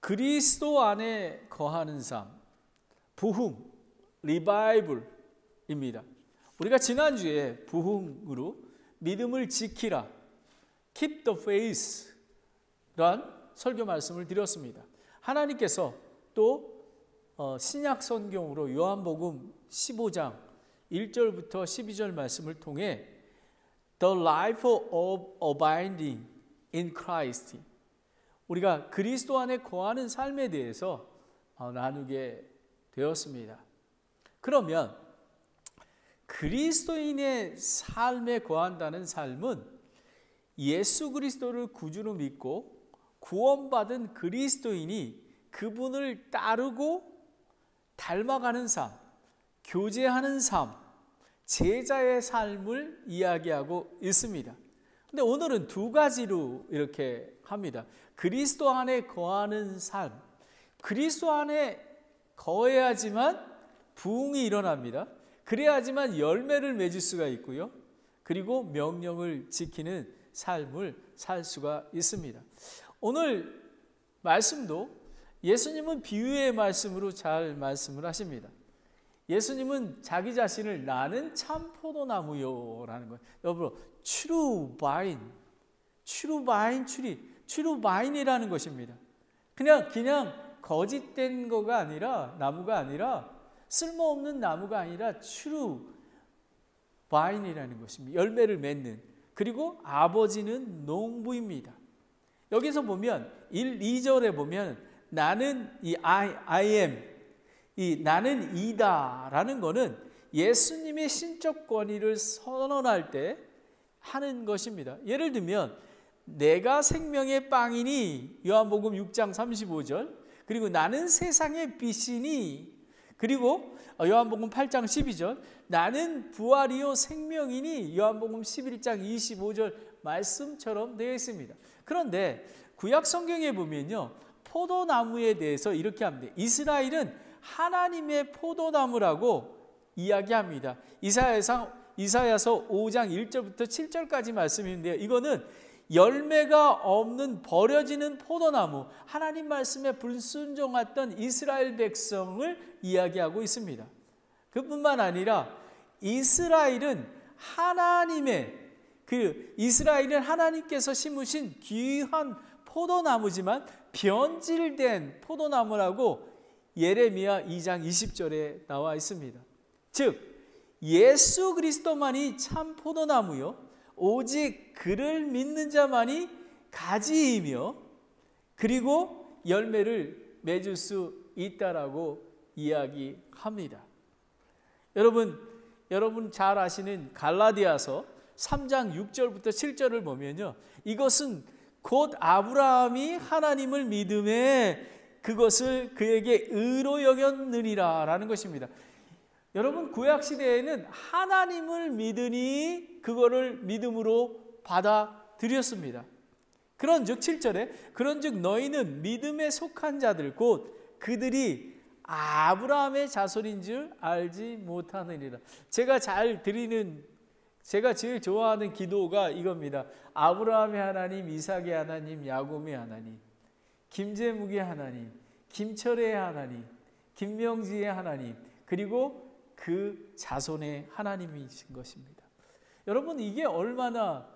그리스도 안에 거하는 삶, 부흥, 리바이벌입니다. 우리가 지난주에 부흥으로 믿음을 지키라, keep the faith 란 설교 말씀을 드렸습니다. 하나님께서 또 신약 성경으로 요한복음 15장 1절부터 12절 말씀을 통해 The life of abiding in Christ, 우리가 그리스도 안에 거하는 삶에 대해서 나누게 되었습니다. 그러면 그리스도인의 삶에 거한다는 삶은 예수 그리스도를 구주로 믿고 구원받은 그리스도인이 그분을 따르고 닮아가는 삶, 교제하는 삶, 제자의 삶을 이야기하고 있습니다. 근데 오늘은 두 가지로 이렇게 합니다. 그리스도 안에 거하는 삶, 그리스도 안에 거해야지만 부흥이 일어납니다. 그래야지만 열매를 맺을 수가 있고요. 그리고 명령을 지키는 삶을 살 수가 있습니다. 오늘 말씀도 예수님은 비유의 말씀으로 잘 말씀을 하십니다. 예수님은 자기 자신을 나는 참 포도나무요 라는 거예요. 여러분, true vine, true vine이라는 것입니다. 그냥 거짓된 거가 아니라, 나무가 아니라, 쓸모없는 나무가 아니라 true vine이라는 것입니다. 열매를 맺는. 그리고 아버지는 농부입니다. 여기서 보면 1, 2절에 보면 나는 이 I am, 이 나는 이다 라는 거는 예수님의 신적 권위를 선언할 때 하는 것입니다. 예를 들면 내가 생명의 빵이니 요한복음 6장 35절, 그리고 나는 세상의 빛이니, 그리고 요한복음 8장 12절 나는 부활이요 생명이니 요한복음 11장 25절 말씀처럼 되어 있습니다. 그런데 구약 성경에 보면요, 포도나무에 대해서 이렇게 합니다. 이스라엘은 하나님의 포도나무라고 이야기합니다. 이사야서 5장 1절부터 7절까지 말씀인데요, 이거는 열매가 없는 버려지는 포도나무, 하나님 말씀에 불순종했던 이스라엘 백성을 이야기하고 있습니다. 그뿐만 아니라 이스라엘은 이스라엘은 하나님께서 심으신 귀한 포도나무지만 변질된 포도나무라고 예레미야 2장 20절에 나와 있습니다. 즉 예수 그리스도만이 참 포도나무요, 오직 그를 믿는 자만이 가지이며 그리고 열매를 맺을 수 있다라고 이야기합니다. 여러분 잘 아시는 갈라디아서 3장 6절부터 7절을 보면요, 이것은 곧 아브라함이 하나님을 믿음에 그것을 그에게 의로 여겼느니라 라는 것입니다. 여러분, 구약시대에는 하나님을 믿으니 그거를 믿음으로 받아들였습니다. 그런즉 7절에 그런즉 너희는 믿음에 속한 자들 곧 그들이 아브라함의 자손인 줄 알지 못하느니라. 제가 제일 좋아하는 기도가 이겁니다. 아브라함의 하나님, 이삭의 하나님, 야곱의 하나님, 김재묵의 하나님, 김철의 하나님, 김명지의 하나님, 그리고 그 자손의 하나님이신 것입니다. 여러분, 이게 얼마나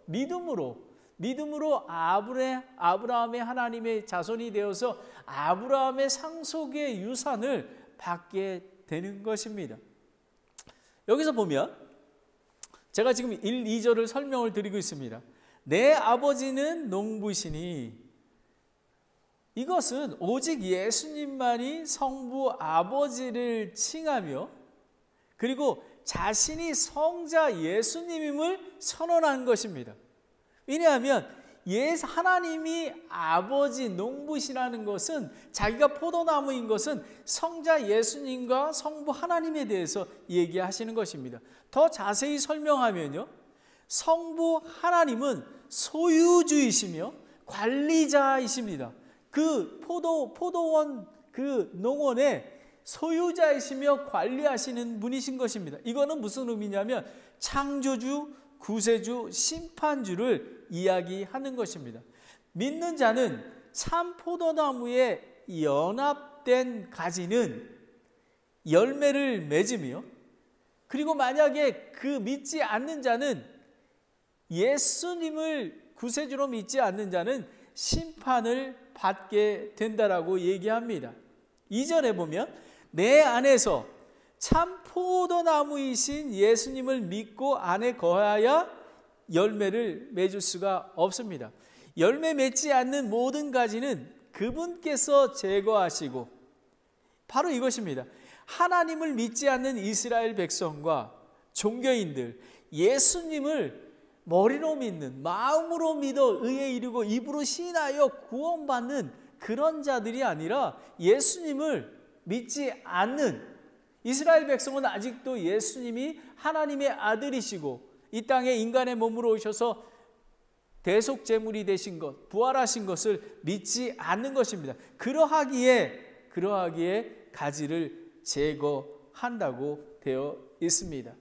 믿음으로 아브라함의 하나님의 자손이 되어서 아브라함의 상속의 유산을 받게 되는 것입니다. 여기서 보면 제가 지금 1, 2절을 설명을 드리고 있습니다. 내 아버지는 농부시니, 이것은 오직 예수님만이 성부 아버지를 칭하며 그리고 자신이 성자 예수님임을 선언한 것입니다. 왜냐하면 하나님이 아버지 농부시라는 것은, 자기가 포도나무인 것은 성자 예수님과 성부 하나님에 대해서 얘기하시는 것입니다. 더 자세히 설명하면요, 성부 하나님은 소유주이시며 관리자이십니다. 그 포도원, 그 농원의 소유자이시며 관리하시는 분이신 것입니다. 이거는 무슨 의미냐면 창조주, 구세주, 심판주를 이야기하는 것입니다. 믿는 자는 참 포도나무에 연합된 가지는 열매를 맺으며, 그리고 만약에 그 믿지 않는 자는, 예수님을 구세주로 믿지 않는 자는 심판을 받게 된다라고 얘기합니다. 이전에 보면 내 안에서 참 포도나무이신 예수님을 믿고 안에 거하여 열매를 맺을 수가 없습니다. 열매 맺지 않는 모든 가지는 그분께서 제거하시고, 바로 이것입니다. 하나님을 믿지 않는 이스라엘 백성과 종교인들, 예수님을 머리로 믿는, 마음으로 믿어 의에 이르고 입으로 시인하여 구원받는 그런 자들이 아니라 예수님을 믿지 않는 이스라엘 백성은 아직도 예수님이 하나님의 아들이시고 이 땅에 인간의 몸으로 오셔서 대속제물이 되신 것, 부활하신 것을 믿지 않는 것입니다. 그러하기에 가지를 제거한다고 되어 있습니다.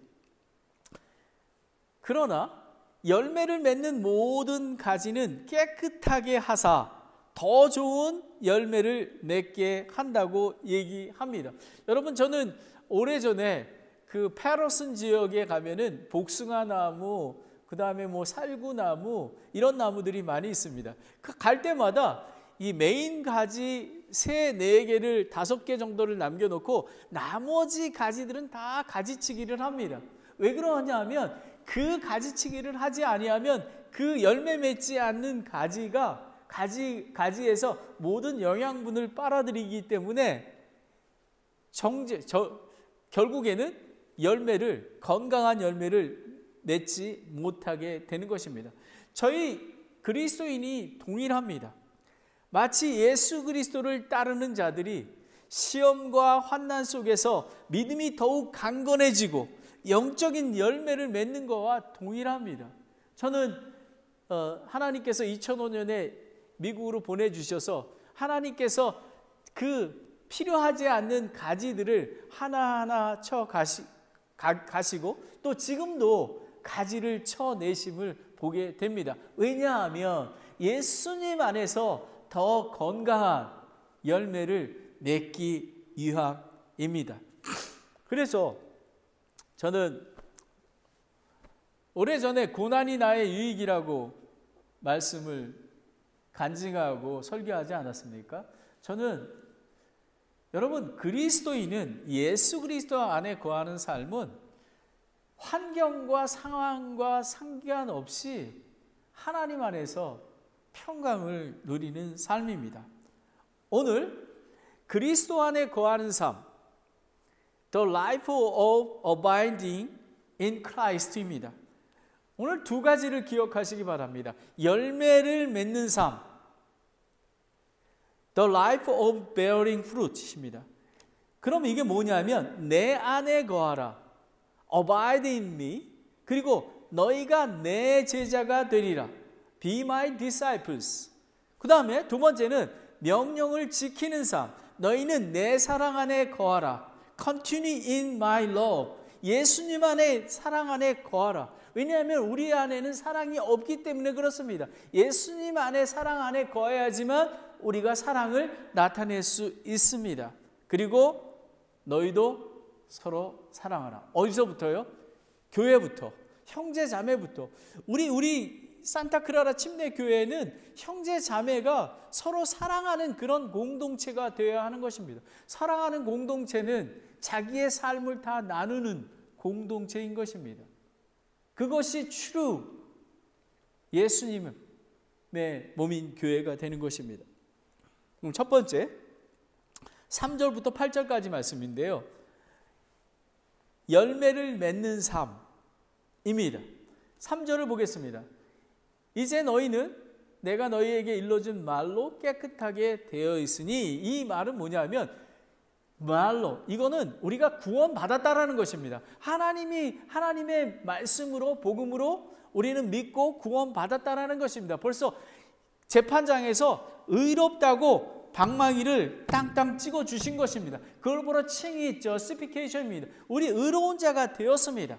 그러나 열매를 맺는 모든 가지는 깨끗하게 하사 더 좋은 열매를 맺게 한다고 얘기합니다. 여러분, 저는 오래전에 그 패러슨 지역에 가면은 복숭아 나무, 그 다음에 뭐 살구나무, 이런 나무들이 많이 있습니다. 갈 때마다 이 메인 가지 3, 4개를 5개 정도를 남겨놓고 나머지 가지들은 다 가지치기를 합니다. 왜 그러냐 하면 그 가지치기를 하지 아니하면 그 열매 맺지 않는 가지에서 모든 영양분을 빨아들이기 때문에 결국에는 건강한 열매를 맺지 못하게 되는 것입니다. 저희 그리스도인이 동일합니다. 마치 예수 그리스도를 따르는 자들이 시험과 환난 속에서 믿음이 더욱 강건해지고 영적인 열매를 맺는 것과 동일합니다. 저는 하나님께서 2005년에 미국으로 보내주셔서 하나님께서 그 필요하지 않는 가지들을 하나하나 가시고 또 지금도 가지를 쳐내심을 보게 됩니다. 왜냐하면 예수님 안에서 더 건강한 열매를 맺기 위함입니다. 그래서 저는 오래전에 고난이 나의 유익이라고 말씀을 간증하고 설교하지 않았습니까? 저는 여러분, 그리스도인은 예수 그리스도 안에 거하는 삶은 환경과 상황과 상관없이 하나님 안에서 평강을 누리는 삶입니다. 오늘 그리스도 안에 거하는 삶, The Life of Abiding in Christ입니다. 오늘 2가지를 기억하시기 바랍니다. 열매를 맺는 삶, The Life of Bearing Fruit입니다. 그럼 이게 뭐냐면 내 안에 거하라, Abide in me, 그리고 너희가 내 제자가 되리라, Be my disciples. 그 다음에 2번째는 명령을 지키는 삶, 너희는 내 사랑 안에 거하라, Continue in my love. 예수님 안에, 사랑 안에 거하라. 왜냐하면 우리 안에는 사랑이 없기 때문에 그렇습니다. 예수님 안에, 사랑 안에 거해야지만 우리가 사랑을 나타낼 수 있습니다. 그리고 너희도 서로 사랑하라. 어디서부터요? 교회부터, 형제 자매부터. 우리 산타크라라 침례교회는 형제 자매가 서로 사랑하는 그런 공동체가 되어야 하는 것입니다. 사랑하는 공동체는 자기의 삶을 다 나누는 공동체인 것입니다. 그것이 true 예수님의 몸인 교회가 되는 것입니다. 그럼 첫 번째 3절부터 8절까지 말씀인데요, 열매를 맺는 삶입니다. 3절을 보겠습니다. 이제 너희는 내가 너희에게 일러준 말로 깨끗하게 되어 있으니, 이 말은 뭐냐면 말로, 이거는 우리가 구원받았다라는 것입니다. 하나님의 말씀으로, 복음으로 우리는 믿고 구원받았다라는 것입니다. 벌써 재판장에서 의롭다고 방망이를 땅땅 찍어 주신 것입니다. 그걸 보러 칭의 justification입니다. 우리 의로운 자가 되었습니다.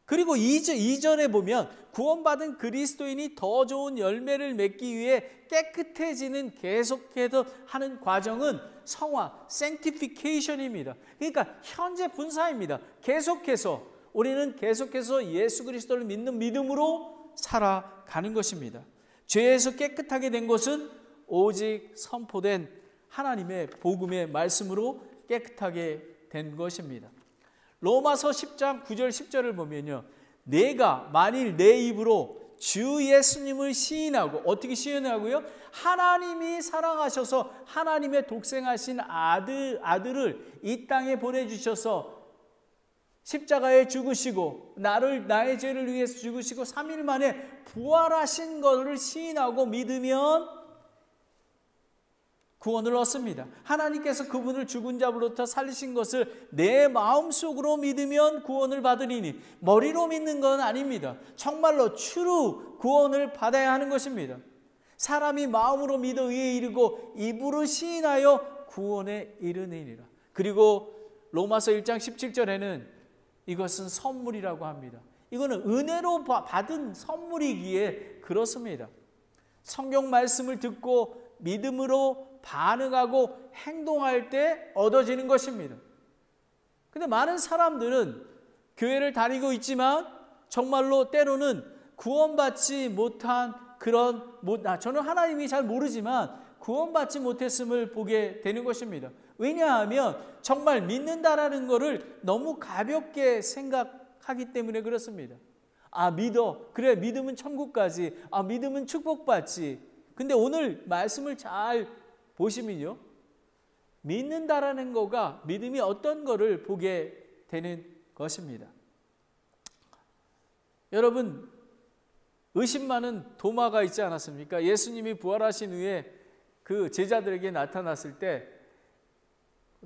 그리고 2절에 보면 구원받은 그리스도인이 더 좋은 열매를 맺기 위해 깨끗해지는 계속해서 하는 과정은 성화, sanctification입니다. 그러니까 현재 분사입니다. 우리는 계속해서 예수 그리스도를 믿는 믿음으로 살아가는 것입니다. 죄에서 깨끗하게 된 것은 오직 선포된 하나님의 복음의 말씀으로 깨끗하게 된 것입니다. 로마서 10장 9절 10절을 보면요, 내가 만일 내 입으로 주 예수님을 시인하고, 어떻게 시인하고요? 하나님이 사랑하셔서 하나님의 독생하신 아들을 이 땅에 보내주셔서 십자가에 죽으시고 나의 죄를 위해서 죽으시고 3일 만에 부활하신 것을 시인하고 믿으면 구원을 얻습니다. 하나님께서 그분을 죽은 자로부터 살리신 것을 내 마음속으로 믿으면 구원을 받으리니, 머리로 믿는 건 아닙니다. 정말로 true 구원을 받아야 하는 것입니다. 사람이 마음으로 믿어 의에 이르고 입으로 시인하여 구원에 이르느니라. 그리고 로마서 1장 17절에는 이것은 선물이라고 합니다. 이거는 은혜로 받은 선물이기에 그렇습니다. 성경 말씀을 듣고 믿음으로 반응하고 행동할 때 얻어지는 것입니다. 근데 많은 사람들은 교회를 다니고 있지만 정말로 때로는 구원받지 못한 저는 하나님이 잘 모르지만 구원받지 못했음을 보게 되는 것입니다. 왜냐하면 정말 믿는다라는 것을 너무 가볍게 생각하기 때문에 그렇습니다. 믿어. 그래, 믿으면 천국까지. 믿으면 축복받지. 근데 오늘 말씀을 잘 보시면요, 믿는다라는 거가, 믿음이 어떤 거를 보게 되는 것입니다. 여러분, 의심 많은 도마가 있지 않았습니까? 예수님이 부활하신 후에 그 제자들에게 나타났을 때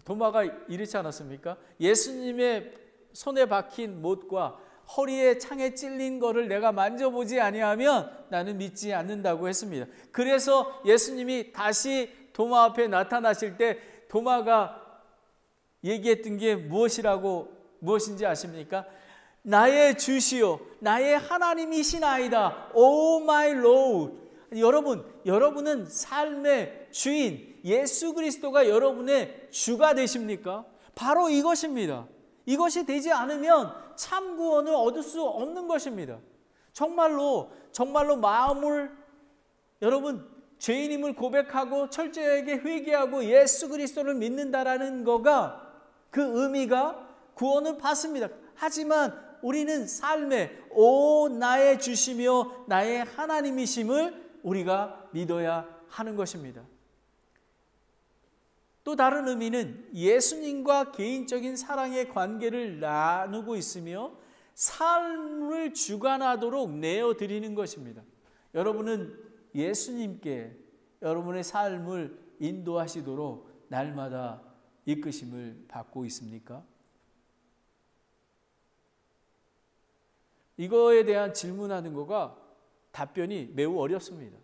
도마가 이렇지 않았습니까? 예수님의 손에 박힌 못과 허리에 창에 찔린 거를 내가 만져보지 아니하면 나는 믿지 않는다고 했습니다. 그래서 예수님이 다시 도마 앞에 나타나실 때 도마가 얘기했던 게 무엇인지 아십니까? 나의 주시오, 나의 하나님이시나이다. 오 마이 로드. 여러분은 삶의 주인 예수 그리스도가 여러분의 주가 되십니까? 바로 이것입니다. 이것이 되지 않으면 참 구원을 얻을 수 없는 것입니다. 정말로 마음을, 여러분, 죄인임을 고백하고 철저하게 회개하고 예수 그리스도를 믿는다라는 거가, 그 의미가 구원을 받습니다. 하지만 우리는 삶에 나의 주시며 나의 하나님이심을 우리가 믿어야 하는 것입니다. 또 다른 의미는 예수님과 개인적인 사랑의 관계를 나누고 있으며 삶을 주관하도록 내어드리는 것입니다. 여러분은 예수님께 여러분의 삶을 인도하시도록 날마다 이끄심을 받고 있습니까? 이거에 대한 질문하는 거가 답변이 매우 어렵습니다.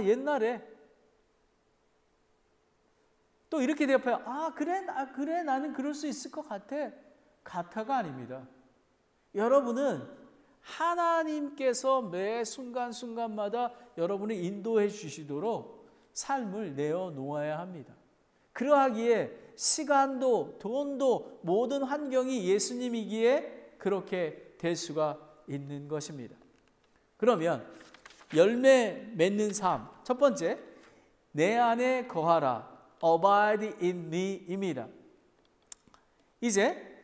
옛날에 또 이렇게 대답해요. 그래, 나는 그럴 수 있을 것 같아. 같아가 아닙니다. 여러분은 하나님께서 매 순간순간마다 여러분을 인도해 주시도록 삶을 내어놓아야 합니다. 그러하기에 시간도 돈도 모든 환경이 예수님이기에 그렇게 될 수가 있는 것입니다. 그러면 열매 맺는 삶, 첫 번째, 내 안에 거하라, abide in me입니다. 이제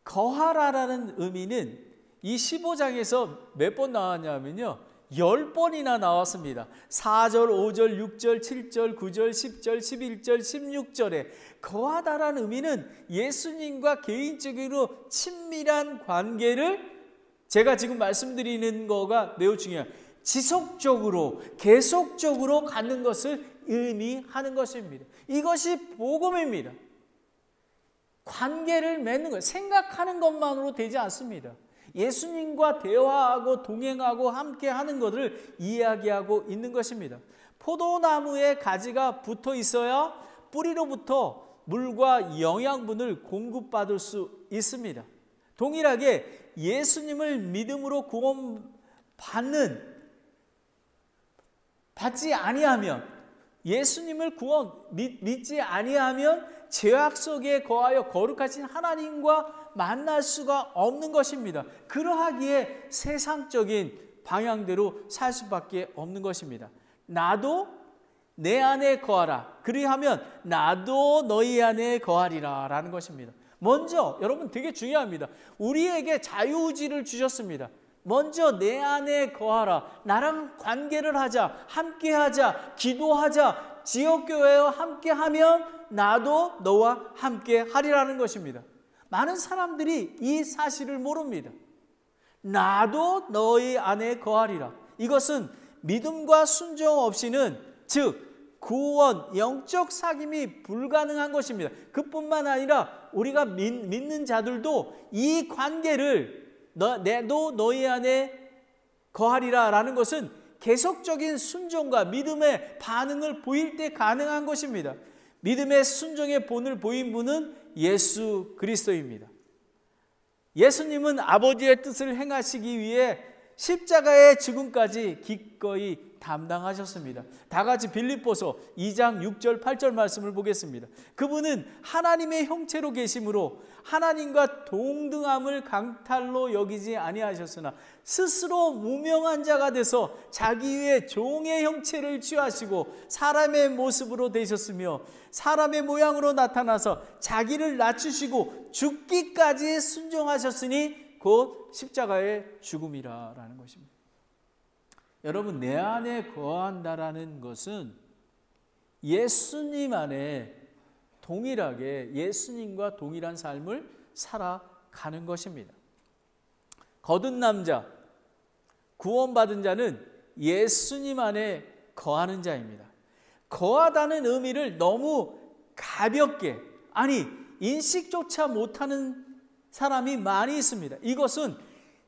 거하라라는 의미는 이 15장에서 몇 번 나왔냐면요, 10번이나 나왔습니다. 4절, 5절, 6절, 7절, 9절, 10절, 11절, 16절에 거하다라는 의미는 예수님과 개인적으로 친밀한 관계를, 제가 지금 말씀드리는 거가 매우 중요해요. 지속적으로, 계속적으로 갖는 것을 의미하는 것입니다. 이것이 복음입니다. 관계를 맺는 거예요. 생각하는 것만으로 되지 않습니다. 예수님과 대화하고 동행하고 함께 하는 것을 이야기하고 있는 것입니다. 포도나무에 가지가 붙어 있어야 뿌리로부터 물과 영양분을 공급받을 수 있습니다. 동일하게 예수님을 믿음으로 받지 아니하면, 예수님을 믿지 아니하면 죄악 속에 거하여 거룩하신 하나님과 만날 수가 없는 것입니다. 그러하기에 세상적인 방향대로 살 수밖에 없는 것입니다. 나도 내 안에 거하라. 그리하면 나도 너희 안에 거하리라 라는 것입니다. 먼저 여러분 되게 중요합니다. 우리에게 자유의지를 주셨습니다. 먼저 내 안에 거하라. 나랑 관계를 하자. 함께하자. 기도하자. 지역교회와 함께하면 나도 너와 함께하리라는 것입니다. 많은 사람들이 이 사실을 모릅니다. 나도 너희 안에 거하리라. 이것은 믿음과 순종 없이는, 즉 구원, 영적 사귐이 불가능한 것입니다. 그뿐만 아니라 우리가 믿는 자들도 이 관계를 내도 너희 안에 거하리라 라는 것은 계속적인 순종과 믿음의 반응을 보일 때 가능한 것입니다. 믿음의 순종의 본을 보인 분은 예수 그리스도입니다. 예수님은 아버지의 뜻을 행하시기 위해 십자가의 죽음까지 기꺼이 담당하셨습니다. 다 같이 빌립보서 2장 6절 8절 말씀을 보겠습니다. 그분은 하나님의 형체로 계심으로 하나님과 동등함을 강탈로 여기지 아니하셨으나 스스로 무명한 자가 돼서 자기 위에 종의 형체를 취하시고 사람의 모습으로 되셨으며 사람의 모양으로 나타나서 자기를 낮추시고 죽기까지 순종하셨으니 곧 십자가의 죽음이라는 것입니다. 여러분, 내 안에 거한다라는 것은 예수님 안에 동일하게 예수님과 동일한 삶을 살아가는 것입니다. 거듭 남자, 구원받은 자는 예수님 안에 거하는 자입니다. 거하다는 의미를 너무 가볍게, 아니 인식조차 못하는 사람이 많이 있습니다. 이것은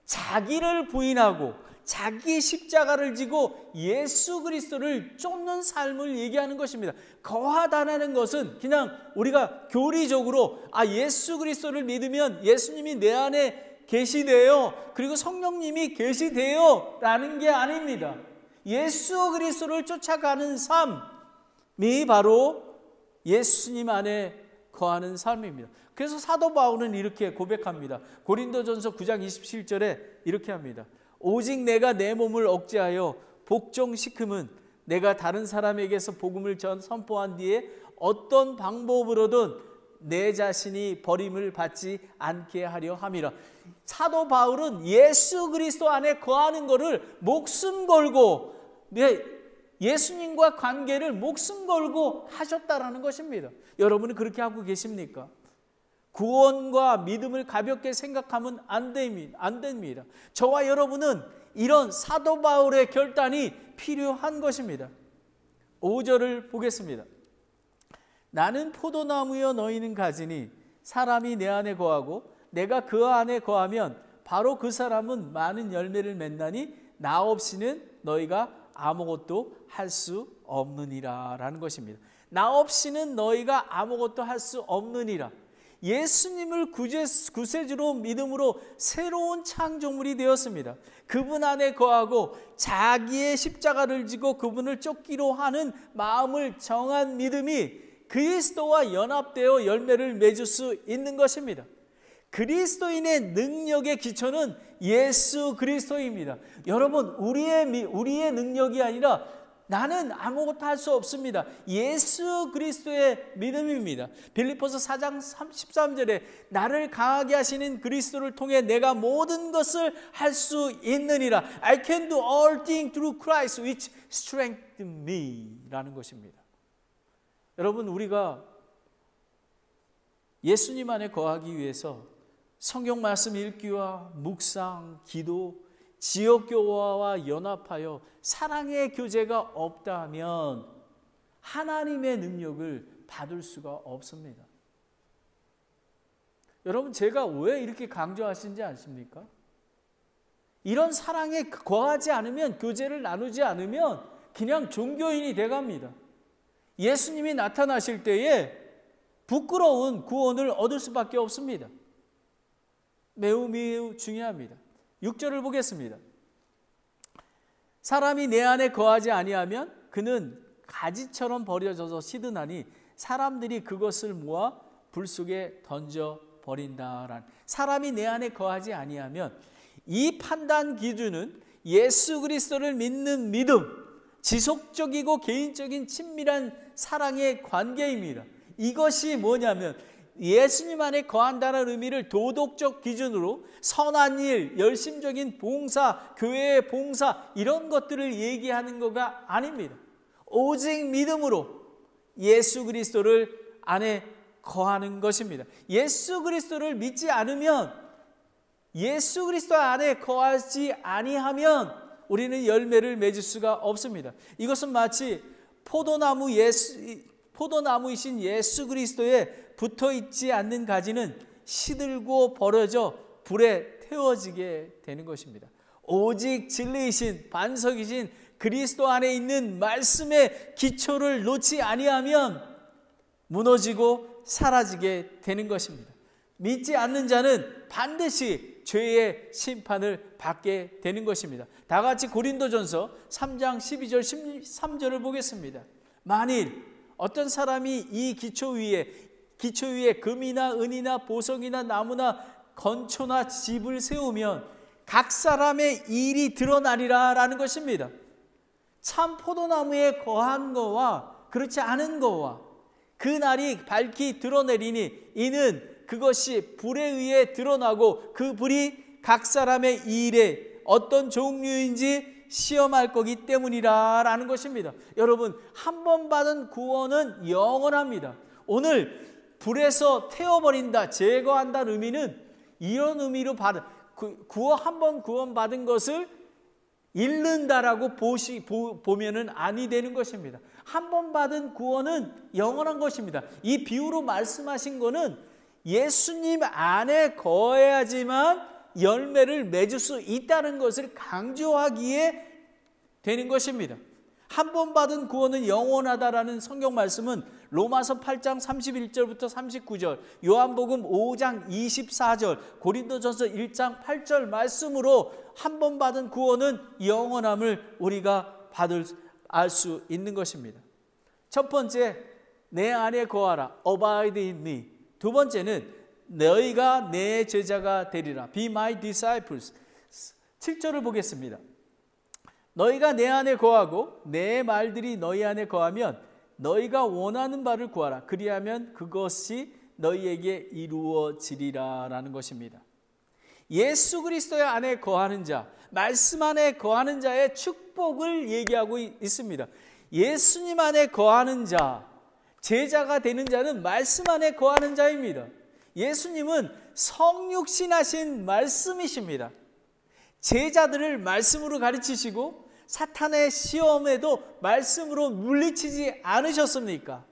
자기를 부인하고 자기 십자가를 지고 예수 그리스도를 쫓는 삶을 얘기하는 것입니다. 거하다는 것은 그냥 우리가 교리적으로 예수 그리스도를 믿으면 예수님이 내 안에 계시대요, 그리고 성령님이 계시대요 라는 게 아닙니다. 예수 그리스도를 쫓아가는 삶이 바로 예수님 안에 거하는 삶입니다. 그래서 사도 바울은 이렇게 고백합니다. 고린도전서 9장 27절에 이렇게 합니다. 오직 내가 내 몸을 억제하여 복종시킴은 내가 다른 사람에게서 복음을 선포한 뒤에 어떤 방법으로든 내 자신이 버림을 받지 않게 하려 함이라. 사도 바울은 예수 그리스도 안에 거하는 것을 목숨 걸고, 예수님과 관계를 목숨 걸고 하셨다라는 것입니다. 여러분은 그렇게 하고 계십니까? 구원과 믿음을 가볍게 생각하면 안 됩니다. 저와 여러분은 이런 사도 바울의 결단이 필요한 것입니다. 5절을 보겠습니다. 나는 포도나무여 너희는 가지니 사람이 내 안에 거하고 내가 그 안에 거하면 바로 그 사람은 많은 열매를 맺나니 나 없이는 너희가 아무것도 할 수 없느니라 라는 것입니다. 나 없이는 너희가 아무것도 할 수 없느니라. 예수님을 구세주로 믿음으로 새로운 창조물이 되었습니다. 그분 안에 거하고 자기의 십자가를 지고 그분을 쫓기로 하는 마음을 정한 믿음이 그리스도와 연합되어 열매를 맺을 수 있는 것입니다. 그리스도인의 능력의 기초는 예수 그리스도입니다. 여러분, 우리의 능력이 아니라 나는 아무것도 할 수 없습니다. 예수 그리스도의 믿음입니다. 빌립보서 4장 13절에 나를 강하게 하시는 그리스도를 통해 내가 모든 것을 할 수 있느니라. I can do all things through Christ which strengthens me 라는 것입니다. 여러분, 우리가 예수님 안에 거하기 위해서 성경 말씀 읽기와 묵상, 기도, 지역교화와 연합하여 사랑의 교제가 없다면 하나님의 능력을 받을 수가 없습니다. 여러분, 제가 왜 이렇게 강조하시는지 아십니까? 이런 사랑에 거하지 않으면, 교제를 나누지 않으면 그냥 종교인이 돼갑니다. 예수님이 나타나실 때에 부끄러운 구원을 얻을 수밖에 없습니다. 매우 중요합니다. 6절을 보겠습니다. 사람이 내 안에 거하지 아니하면 그는 가지처럼 버려져서 시드나니 사람들이 그것을 모아 불 속에 던져 버린다라는, 사람이 내 안에 거하지 아니하면, 이 판단 기준은 예수 그리스도를 믿는 믿음, 지속적이고 개인적인 친밀한 사랑의 관계입니다. 이것이 뭐냐면 예수님 안에 거한다는 의미를 도덕적 기준으로 선한 일, 열심적인 봉사, 교회의 봉사, 이런 것들을 얘기하는 거가 아닙니다. 오직 믿음으로 예수 그리스도를 안에 거하는 것입니다. 예수 그리스도를 믿지 않으면, 예수 그리스도 안에 거하지 아니하면 우리는 열매를 맺을 수가 없습니다. 이것은 마치 포도나무이신 예수 그리스도에 붙어있지 않는 가지는 시들고 버려져 불에 태워지게 되는 것입니다. 오직 진리이신 반석이신 그리스도 안에 있는 말씀의 기초를 놓지 아니하면 무너지고 사라지게 되는 것입니다. 믿지 않는 자는 반드시 죄의 심판을 받게 되는 것입니다. 다 같이 고린도전서 3장 12절 13절을 보겠습니다. 만일 어떤 사람이 이 기초 위에 금이나 은이나 보석이나 나무나 건초나 집을 세우면 각 사람의 일이 드러나리라 라는 것입니다. 참 포도나무에 거한 거와 그렇지 않은 거와 그 날이 밝히 드러내리니 이는 그것이 불에 의해 드러나고 그 불이 각 사람의 일에 어떤 종류인지 시험할 거기 때문이라 라는 것입니다. 여러분, 한 번 받은 구원은 영원합니다. 오늘 불에서 태워버린다, 제거한다는 의미는 이런 의미로 한 번 구원받은 것을 잃는다라고 보면은 아니 되는 것입니다. 한 번 받은 구원은 영원한 것입니다. 이 비유로 말씀하신 거는 예수님 안에 거해야지만 열매를 맺을 수 있다는 것을 강조하기에 되는 것입니다. 한 번 받은 구원은 영원하다라는 성경 말씀은 로마서 8장 31절부터 39절, 요한복음 5장 24절, 고린도전서 1장 8절 말씀으로 한 번 받은 구원은 영원함을 우리가 알 수 있는 것입니다. 첫 번째, 내 안에 거하라, abide in me. 두 번째는 너희가 내 제자가 되리라, be my disciples. 7절을 보겠습니다. 너희가 내 안에 거하고 내 말들이 너희 안에 거하면 너희가 원하는 바를 구하라. 그리하면 그것이 너희에게 이루어지리라 라는 것입니다. 예수 그리스도의 안에 거하는 자, 말씀 안에 거하는 자의 축복을 얘기하고 있습니다. 예수님 안에 거하는 자, 제자가 되는 자는 말씀 안에 거하는 자입니다. 예수님은 성육신하신 말씀이십니다. 제자들을 말씀으로 가르치시고 사탄의 시험에도 말씀으로 물리치지 않으셨습니까?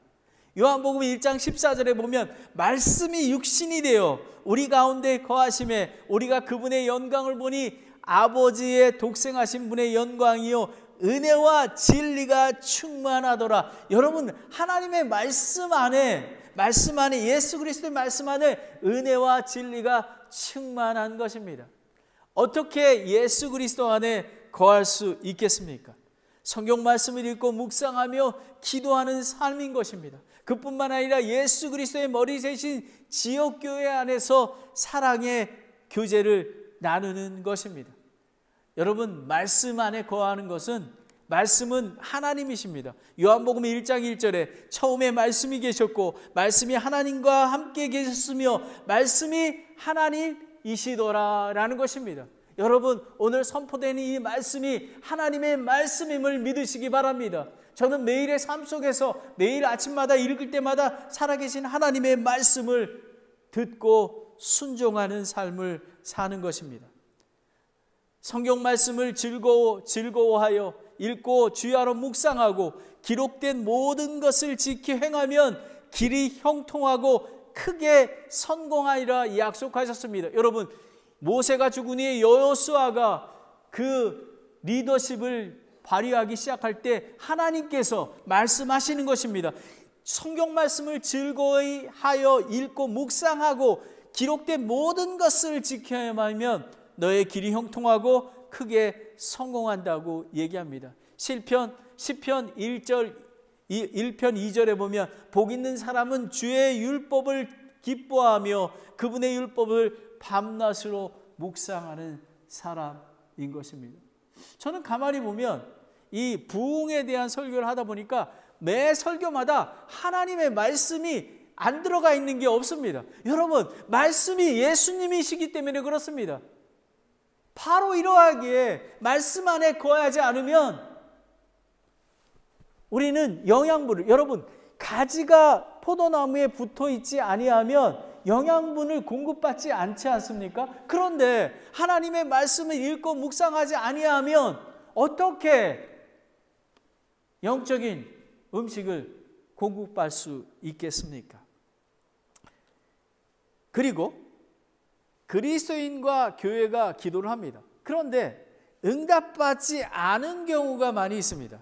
요한복음 1장 14절에 보면 말씀이 육신이 되어 우리 가운데 거하심에 우리가 그분의 영광을 보니 아버지의 독생하신 분의 영광이요 은혜와 진리가 충만하더라. 여러분, 하나님의 말씀 안에 예수 그리스도의 말씀 안에 은혜와 진리가 충만한 것입니다. 어떻게 예수 그리스도 안에 거할 수 있겠습니까? 성경 말씀을 읽고 묵상하며 기도하는 삶인 것입니다. 그뿐만 아니라 예수 그리스도의 머리 대신 지역교회 안에서 사랑의 교제를 나누는 것입니다. 여러분, 말씀 안에 거하는 것은, 말씀은 하나님이십니다. 요한복음 1장 1절에 처음에 말씀이 계셨고 말씀이 하나님과 함께 계셨으며 말씀이 하나님이시더라 라는 것입니다. 여러분, 오늘 선포되는 이 말씀이 하나님의 말씀임을 믿으시기 바랍니다. 저는 매일의 삶 속에서 매일 아침마다 읽을 때마다 살아계신 하나님의 말씀을 듣고 순종하는 삶을 사는 것입니다. 성경 말씀을 즐거워하여 읽고 주야로 묵상하고 기록된 모든 것을 지키 행하면 길이 형통하고 크게 성공하리라 약속하셨습니다. 여러분, 모세가 죽은 후에 여호수아가 그 리더십을 발휘하기 시작할 때 하나님께서 말씀하시는 것입니다. 성경 말씀을 즐거이 하여 읽고 묵상하고 기록된 모든 것을 지켜야만 너의 길이 형통하고 크게 성공한다고 얘기합니다. 시편 1편 2절에 보면 복 있는 사람은 주의 율법을 기뻐하며 그분의 율법을 밤낮으로 묵상하는 사람인 것입니다. 저는 가만히 보면 이 부흥에 대한 설교를 하다 보니까 매 설교마다 하나님의 말씀이 안 들어가 있는 게 없습니다. 여러분, 말씀이 예수님이시기 때문에 그렇습니다. 바로 이러하기에 말씀 안에 거하지 않으면 우리는 영양분을, 여러분, 가지가 포도나무에 붙어 있지 아니하면 영양분을 공급받지 않지 않습니까? 그런데 하나님의 말씀을 읽고 묵상하지 아니하면 어떻게 영적인 음식을 공급받을 수 있겠습니까? 그리고 그리스도인과 교회가 기도를 합니다. 그런데 응답받지 않은 경우가 많이 있습니다.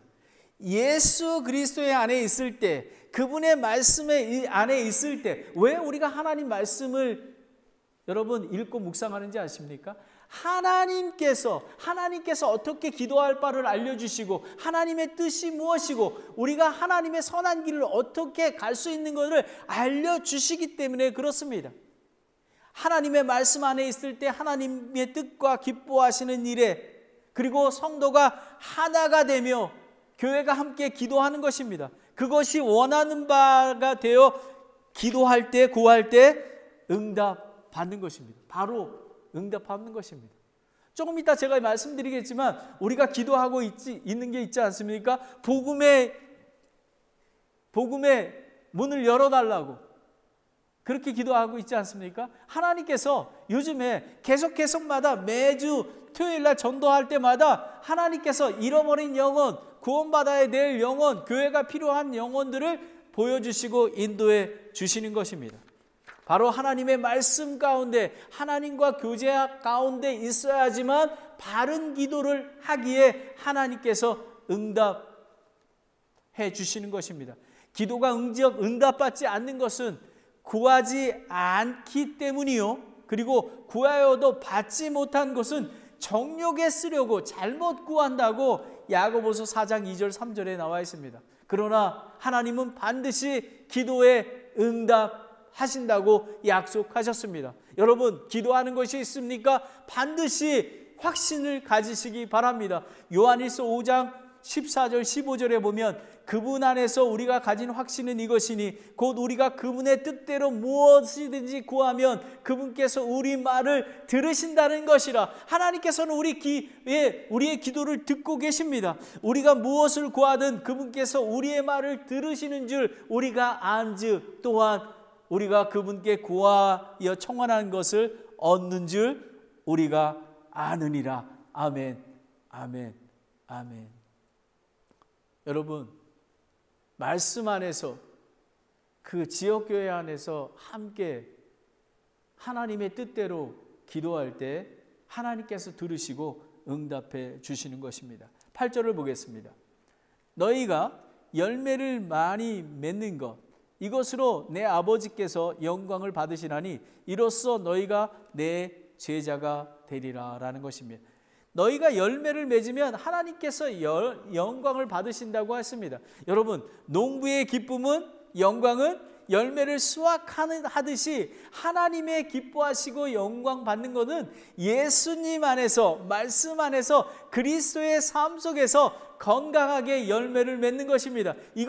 예수 그리스도의 안에 있을 때, 그분의 말씀의 안에 있을 때, 왜 우리가 하나님 말씀을 여러분 읽고 묵상하는지 아십니까? 하나님께서 어떻게 기도할 바를 알려주시고 하나님의 뜻이 무엇이고 우리가 하나님의 선한 길을 어떻게 갈 수 있는 것을 알려주시기 때문에 그렇습니다. 하나님의 말씀 안에 있을 때 하나님의 뜻과 기뻐하시는 일에, 그리고 성도가 하나가 되며 교회가 함께 기도하는 것입니다. 그것이 원하는 바가 되어 기도할 때, 구할 때 응답 받는 것입니다. 바로 응답받는 것입니다. 조금 이따 제가 말씀드리겠지만 우리가 기도하고 있는 게 있지 않습니까? 복음의 문을 열어달라고 그렇게 기도하고 있지 않습니까? 하나님께서 요즘에 계속마다 매주 토요일날 전도할 때마다 하나님께서 잃어버린 영혼, 구원받아야 될 영혼, 교회가 필요한 영혼들을 보여주시고 인도해 주시는 것입니다. 바로 하나님의 말씀 가운데, 하나님과 교제 가운데 있어야지만 바른 기도를 하기에 하나님께서 응답해 주시는 것입니다. 기도가 응답받지 않는 것은 구하지 않기 때문이요, 그리고 구하여도 받지 못한 것은 정욕에 쓰려고 잘못 구한다고 야고보서 4장 2절 3절에 나와 있습니다. 그러나 하나님은 반드시 기도에 응답하신다고 약속하셨습니다. 여러분, 기도하는 것이 있습니까? 반드시 확신을 가지시기 바랍니다. 요한일서 5장 14절 15절에 보면 그분 안에서 우리가 가진 확신은 이것이니 곧 우리가 그분의 뜻대로 무엇이든지 구하면 그분께서 우리 말을 들으신다는 것이라. 하나님께서는 우리의 기도를 듣고 계십니다. 우리가 무엇을 구하든 그분께서 우리의 말을 들으시는 줄 우리가 안즉 또한 우리가 그분께 구하여 청원한 것을 얻는 줄 우리가 아느니라. 아멘, 아멘, 아멘. 여러분, 말씀 안에서, 그 지역교회 안에서 함께 하나님의 뜻대로 기도할 때 하나님께서 들으시고 응답해 주시는 것입니다. 8절을 보겠습니다. 너희가 열매를 많이 맺는 것, 이것으로 내 아버지께서 영광을 받으시나니 이로써 너희가 내 제자가 되리라 라는 것입니다. 너희가 열매를 맺으면 하나님께서 영광을 받으신다고 했습니다. 여러분, 농부의 기쁨은, 영광은 열매를 수확하듯이 하나님의 기뻐하시고 영광 받는 것은 예수님 안에서, 말씀 안에서, 그리스도의 삶 속에서 건강하게 열매를 맺는 것입니다. 이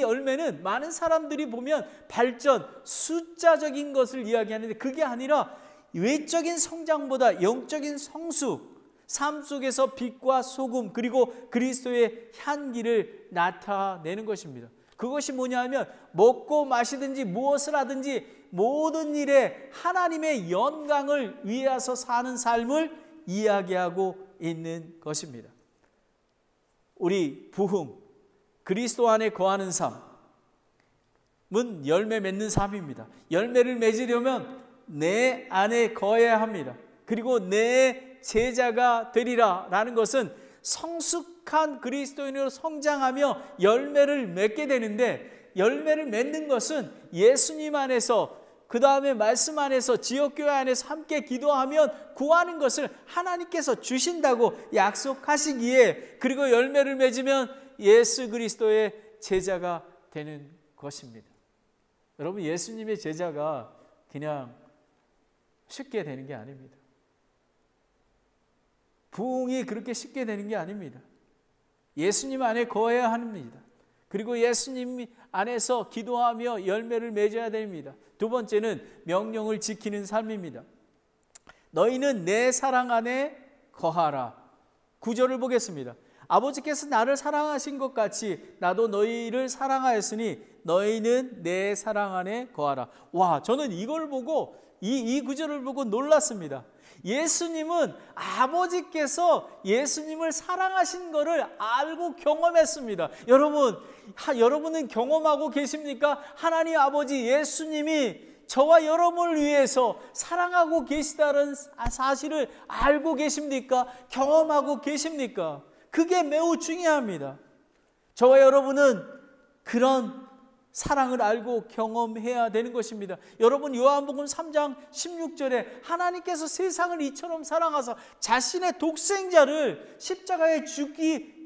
열매는 많은 사람들이 보면 발전, 숫자적인 것을 이야기하는데 그게 아니라 외적인 성장보다 영적인 성숙, 삶 속에서 빛과 소금, 그리고 그리스도의 향기를 나타내는 것입니다. 그것이 뭐냐면 먹고 마시든지 무엇을 하든지 모든 일에 하나님의 영광을 위해서 사는 삶을 이야기하고 있는 것입니다. 우리 부흥, 그리스도 안에 거하는 삶은 열매 맺는 삶입니다. 열매를 맺으려면 내 안에 거해야 합니다. 그리고 내 제자가 되리라 라는 것은 성숙한 그리스도인으로 성장하며 열매를 맺게 되는데, 열매를 맺는 것은 예수님 안에서 그 다음에 말씀 안에서 지역교회 안에서 함께 기도하면 구하는 것을 하나님께서 주신다고 약속하시기에, 그리고 열매를 맺으면 예수 그리스도의 제자가 되는 것입니다. 여러분, 예수님의 제자가 그냥 쉽게 되는 게 아닙니다. 부흥이 그렇게 쉽게 되는 게 아닙니다. 예수님 안에 거해야 합니다. 그리고 예수님 안에서 기도하며 열매를 맺어야 됩니다. 두 번째는 명령을 지키는 삶입니다. 너희는 내 사랑 안에 거하라. 9절을 보겠습니다. 아버지께서 나를 사랑하신 것 같이 나도 너희를 사랑하였으니 너희는 내 사랑 안에 거하라. 와, 저는 이걸 보고 이 구절을 보고 놀랐습니다. 예수님은 아버지께서 예수님을 사랑하신 것을 알고 경험했습니다. 여러분은 경험하고 계십니까? 하나님 아버지 예수님이 저와 여러분을 위해서 사랑하고 계시다는 사실을 알고 계십니까? 경험하고 계십니까? 그게 매우 중요합니다. 저와 여러분은 그런 사랑을 알고 경험해야 되는 것입니다. 여러분, 요한복음 3장 16절에 하나님께서 세상을 이처럼 사랑하사 자신의 독생자를 십자가에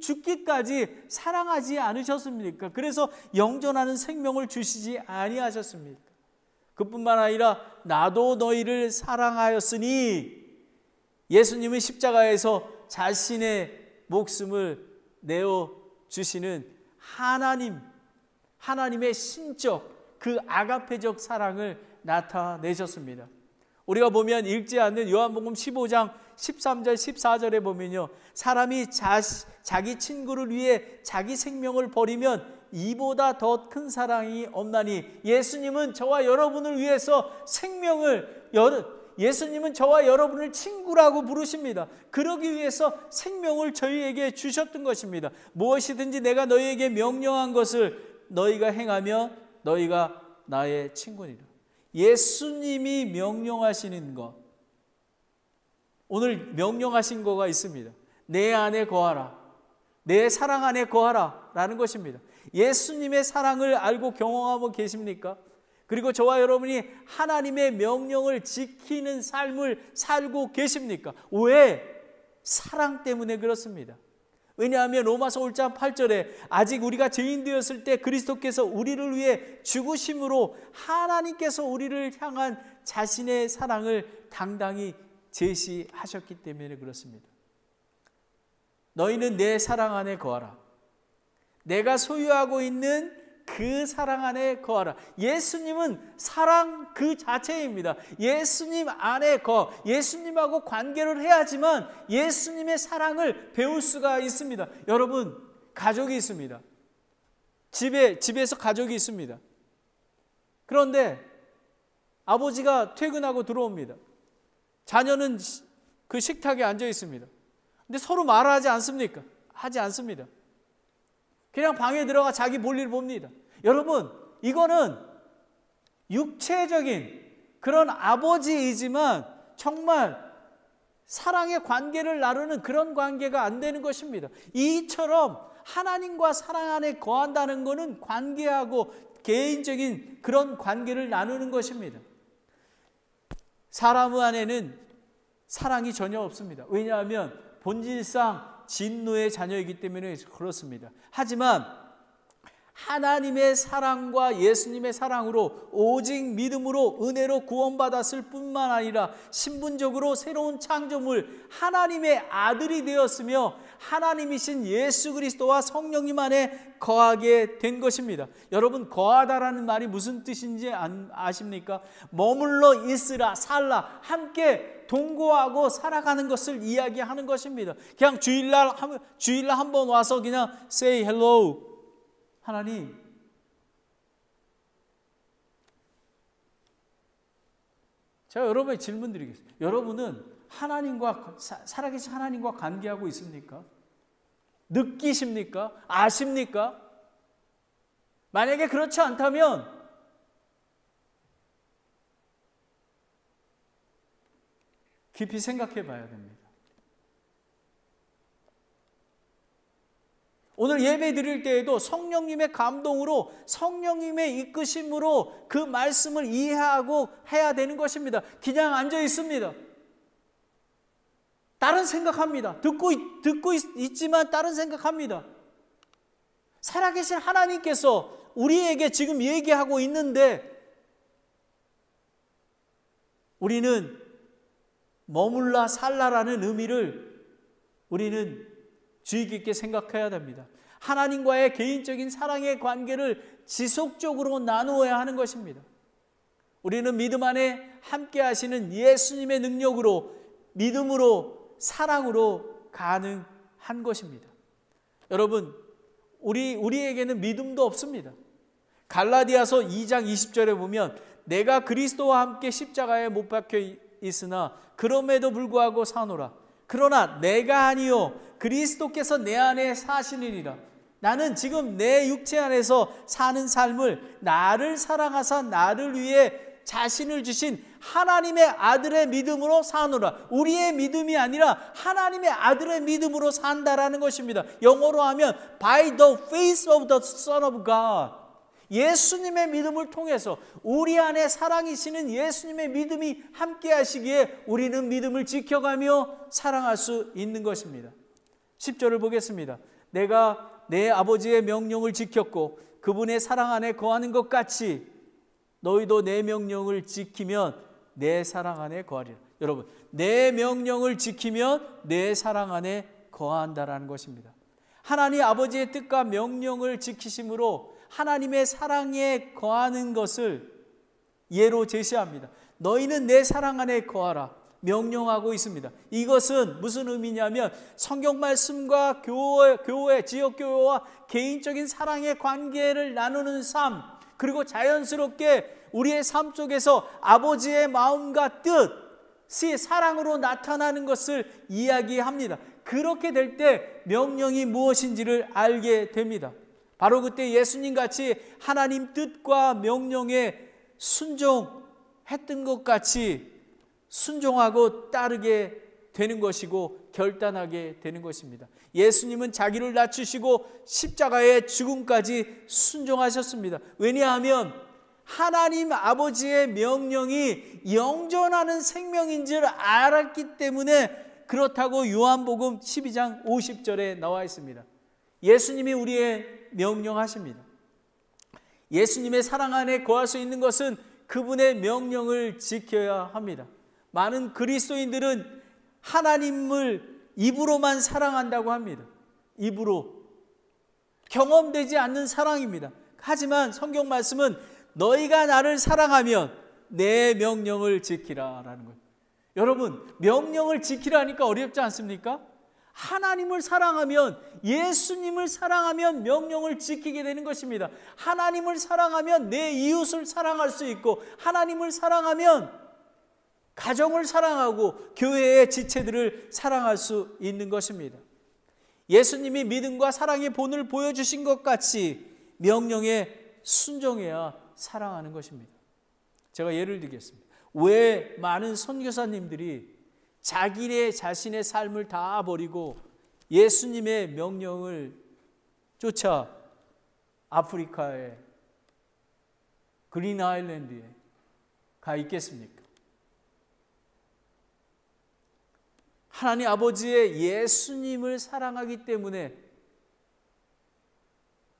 죽기까지 사랑하지 않으셨습니까? 그래서 영존하는 생명을 주시지 아니하셨습니까? 그뿐만 아니라 나도 너희를 사랑하였으니, 예수님은 십자가에서 자신의 목숨을 내어 주시는 하나님의 신적, 그 아가페적 사랑을 나타내셨습니다. 우리가 보면 읽지 않는 요한복음 15장 13절 14절에 보면요, 사람이 자기 친구를 위해 자기 생명을 버리면 이보다 더 큰 사랑이 없나니, 예수님은 저와 여러분을 위해서 예수님은 저와 여러분을 친구라고 부르십니다. 그러기 위해서 생명을 저희에게 주셨던 것입니다. 무엇이든지 내가 너희에게 명령한 것을 너희가 행하면 너희가 나의 친구니라. 예수님이 명령하시는 것, 오늘 명령하신 거가 있습니다. 내 안에 거하라, 내 사랑 안에 거하라 라는 것입니다. 예수님의 사랑을 알고 경험하고 계십니까? 그리고 저와 여러분이 하나님의 명령을 지키는 삶을 살고 계십니까? 왜? 사랑 때문에 그렇습니다. 왜냐하면 로마서 5장 8절에 아직 우리가 죄인 되었을 때 그리스도께서 우리를 위해 죽으심으로 하나님께서 우리를 향한 자신의 사랑을 당당히 제시하셨기 때문에 그렇습니다. 너희는 내 사랑 안에 거하라. 내가 소유하고 있는 그 사랑 안에 거하라. 예수님은 사랑 그 자체입니다. 예수님 안에 예수님하고 관계를 해야지만 예수님의 사랑을 배울 수가 있습니다. 여러분, 가족이 있습니다. 집에서 가족이 있습니다. 그런데 아버지가 퇴근하고 들어옵니다. 자녀는 그 식탁에 앉아 있습니다. 근데 서로 말하지 않습니까? 하지 않습니다. 그냥 방에 들어가 자기 볼일 봅니다. 여러분, 이거는 육체적인 그런 아버지이지만 정말 사랑의 관계를 나누는 그런 관계가 안 되는 것입니다. 이처럼 하나님과 사랑 안에 거한다는 것은 관계하고 개인적인 그런 관계를 나누는 것입니다. 사람 안에는 사랑이 전혀 없습니다. 왜냐하면 본질상 진노의 자녀이기 때문에 그렇습니다. 하지만 하나님의 사랑과 예수님의 사랑으로 오직 믿음으로 은혜로 구원받았을 뿐만 아니라 신분적으로 새로운 창조물 하나님의 아들이 되었으며 하나님이신 예수 그리스도와 성령님 안에 거하게 된 것입니다. 여러분, 거하다라는 말이 무슨 뜻인지 아십니까? 머물러 있으라, 살라, 함께 동거하고 살아가는 것을 이야기하는 것입니다. 그냥 주일날 한번 와서 그냥 say hello. 하나님, 제가 여러분에게 질문 드리겠습니다. 여러분은 살아계신 하나님과 관계하고 있습니까? 느끼십니까? 아십니까? 만약에 그렇지 않다면 깊이 생각해 봐야 됩니다. 오늘 예배 드릴 때에도 성령님의 감동으로, 성령님의 이끄심으로 그 말씀을 이해하고 해야 되는 것입니다. 그냥 앉아 있습니다. 다른 생각합니다. 듣고 있지만 다른 생각합니다. 살아계신 하나님께서 우리에게 지금 얘기하고 있는데 우리는 머물라 살라라는 의미를 우리는 주의 깊게 생각해야 됩니다. 하나님과의 개인적인 사랑의 관계를 지속적으로 나누어야 하는 것입니다. 우리는 믿음 안에 함께 하시는 예수님의 능력으로, 믿음으로, 사랑으로 가능한 것입니다. 여러분, 우리에게는 믿음도 없습니다. 갈라디아서 2장 20절에 보면 내가 그리스도와 함께 십자가에 못 박혀 있으나 그럼에도 불구하고 사노라. 그러나 내가 아니요 그리스도께서 내 안에 사시느니라. 나는 지금 내 육체 안에서 사는 삶을 나를 사랑하사 나를 위해 자신을 주신 하나님의 아들의 믿음으로 사노라. 우리의 믿음이 아니라 하나님의 아들의 믿음으로 산다라는 것입니다. 영어로 하면 by the faith of the Son of God. 예수님의 믿음을 통해서 우리 안에 사랑이시는 예수님의 믿음이 함께 하시기에 우리는 믿음을 지켜가며 사랑할 수 있는 것입니다. 10절을 보겠습니다. 내가 내 아버지의 명령을 지켰고 그분의 사랑 안에 거하는 것 같이 너희도 내 명령을 지키면 내 사랑 안에 거하리라. 여러분, 내 명령을 지키면 내 사랑 안에 거한다라는 것입니다. 하나님 아버지의 뜻과 명령을 지키심으로 하나님의 사랑에 거하는 것을 예로 제시합니다. 너희는 내 사랑 안에 거하라 명령하고 있습니다. 이것은 무슨 의미냐면 성경 말씀과 교회, 지역교회와 개인적인 사랑의 관계를 나누는 삶, 그리고 자연스럽게 우리의 삶 속에서 아버지의 마음과 뜻이 사랑으로 나타나는 것을 이야기합니다. 그렇게 될 때 명령이 무엇인지를 알게 됩니다. 바로 그때 예수님 같이 하나님 뜻과 명령에 순종했던 것 같이 순종하고 따르게 되는 것이고 결단하게 되는 것입니다. 예수님은 자기를 낮추시고 십자가의 죽음까지 순종하셨습니다. 왜냐하면 하나님 아버지의 명령이 영존하는 생명인 줄 알았기 때문에 그렇다고 요한복음 12장 50절에 나와 있습니다. 예수님이 우리의 명령하십니다. 예수님의 사랑 안에 거할 수 있는 것은 그분의 명령을 지켜야 합니다. 많은 그리스도인들은 하나님을 입으로만 사랑한다고 합니다. 입으로. 경험되지 않는 사랑입니다. 하지만 성경 말씀은 너희가 나를 사랑하면 내 명령을 지키라라는 거예요. 여러분, 명령을 지키라니까 어렵지 않습니까? 하나님을 사랑하면, 예수님을 사랑하면 명령을 지키게 되는 것입니다. 하나님을 사랑하면 내 이웃을 사랑할 수 있고, 하나님을 사랑하면 가정을 사랑하고 교회의 지체들을 사랑할 수 있는 것입니다. 예수님이 믿음과 사랑의 본을 보여주신 것 같이 명령에 순종해야 사랑하는 것입니다. 제가 예를 들겠습니다. 왜 많은 선교사님들이 자신의 삶을 다 버리고 예수님의 명령을 쫓아 아프리카에 그린 아일랜드에 가 있겠습니까? 하나님 아버지의 예수님을 사랑하기 때문에